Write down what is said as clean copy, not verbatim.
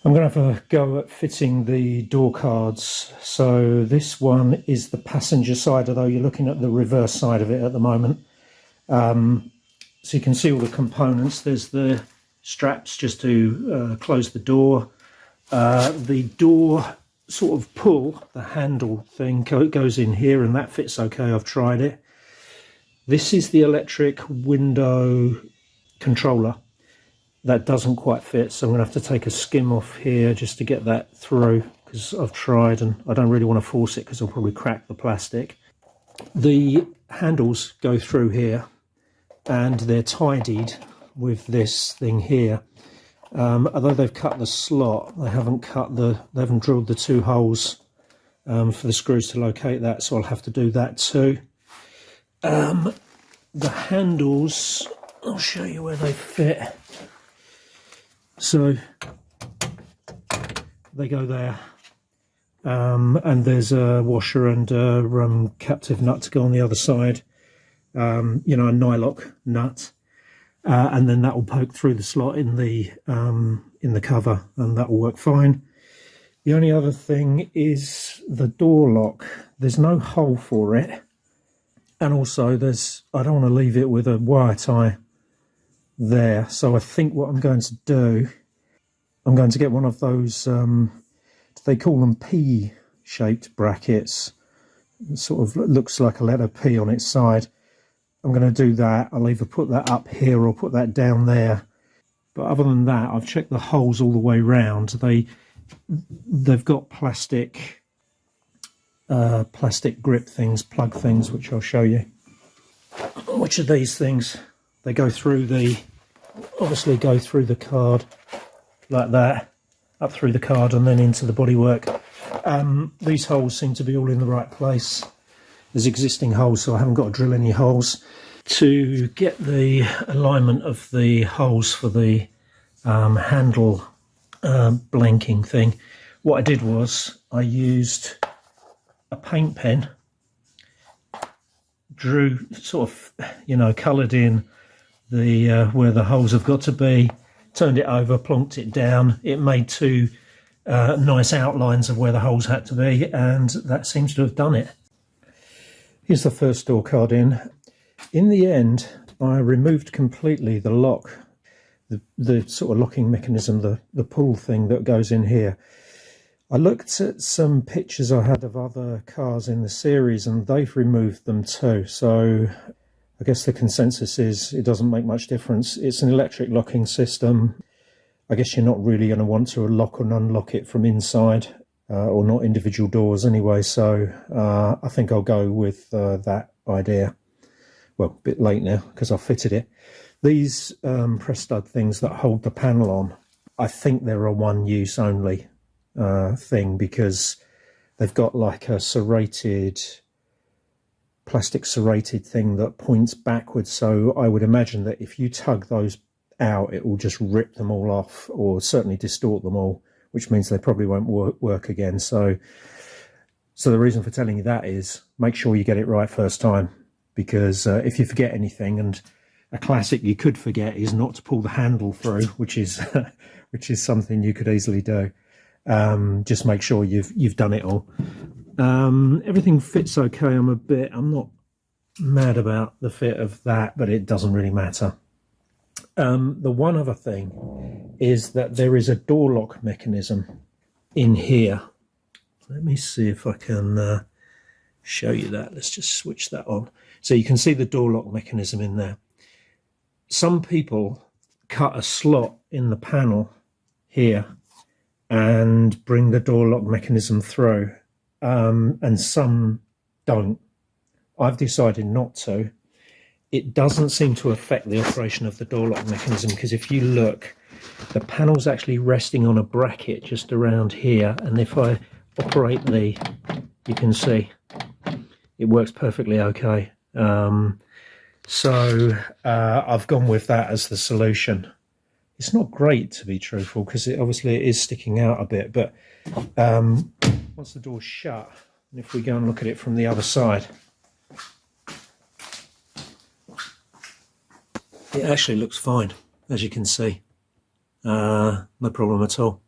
I'm going to have a go at fitting the door cards. So this one is the passenger side, although you're looking at the reverse side of it at the moment. So you can see all the components. There's the straps just to close the door. The door sort of pull, the handle thing goes in here, and that fits okay. I've tried it. This is the electric window controller. That doesn't quite fit, so I'm going to have to take a skim off here just to get that through, because I've tried and I don't really want to force it because I'll probably crack the plastic. The handles go through here and they're tidied with this thing here. Although they've cut the slot, they haven't drilled the two holes for the screws to locate that, so I'll have to do that too. The handles, I'll show you where they fit. So they go there, and there's a washer and a captive nut to go on the other side, you know, a nylock nut, and then that will poke through the slot in the cover, and that will work fine. The only other thing is the door lock. There's no hole for it, and also I don't want to leave it with a wire tie there, so I think what I'm going to do, I'm going to get one of those, they call them P-shaped brackets. It sort of looks like a letter P on its side. I'm going to do that. I'll either put that up here or put that down there. But other than that, I've checked the holes all the way round. They've got plastic grip things, plug things, which I'll show you. Which are these things? They go through obviously go through the card like that, up through the card and then into the bodywork. These holes seem to be all in the right place. There's existing holes, so I haven't got to drill any holes. To get the alignment of the holes for the handle blanking thing, what I did was I used a paint pen, drew sort of, you know, coloured in the where the holes have got to be, turned it over, plonked it down. It made two nice outlines of where the holes had to be, and that seems to have done it. Here's the first door card in. In the end, I removed completely the lock, the sort of locking mechanism, the pull thing that goes in here. I looked at some pictures I had of other cars in the series and they've removed them too, so I guess the consensus is it doesn't make much difference. It's an electric locking system. I guess you're not really going to want to lock and unlock it from inside, or not individual doors anyway, so I think I'll go with that idea. Well, a bit late now because I've fitted it. These press stud things that hold the panel on, I think they're a one use only thing, because they've got like a plastic serrated thing that points backwards, so I would imagine that if you tug those out it will just rip them all off, or certainly distort them all, which means they probably won't work again. So the reason for telling you that is make sure you get it right first time, because if you forget anything, and a classic you could forget is not to pull the handle through, which is something you could easily do. Just make sure you've done it all. Everything fits okay. I'm not mad about the fit of that, but it doesn't really matter. The one other thing is that there is a door lock mechanism in here. Let me see if I can show you that. Let's just switch that on. So you can see the door lock mechanism in there. Some people cut a slot in the panel here and bring the door lock mechanism through, and some don't. I've decided not to. It doesn't seem to affect the operation of the door lock mechanism, because if you look, the panel's actually resting on a bracket just around here, and if I operate you can see it works perfectly okay. So I've gone with that as the solution. It's not great, to be truthful, because obviously it is sticking out a bit, but once the door's shut, and if we go and look at it from the other side, it actually looks fine, as you can see. No problem at all.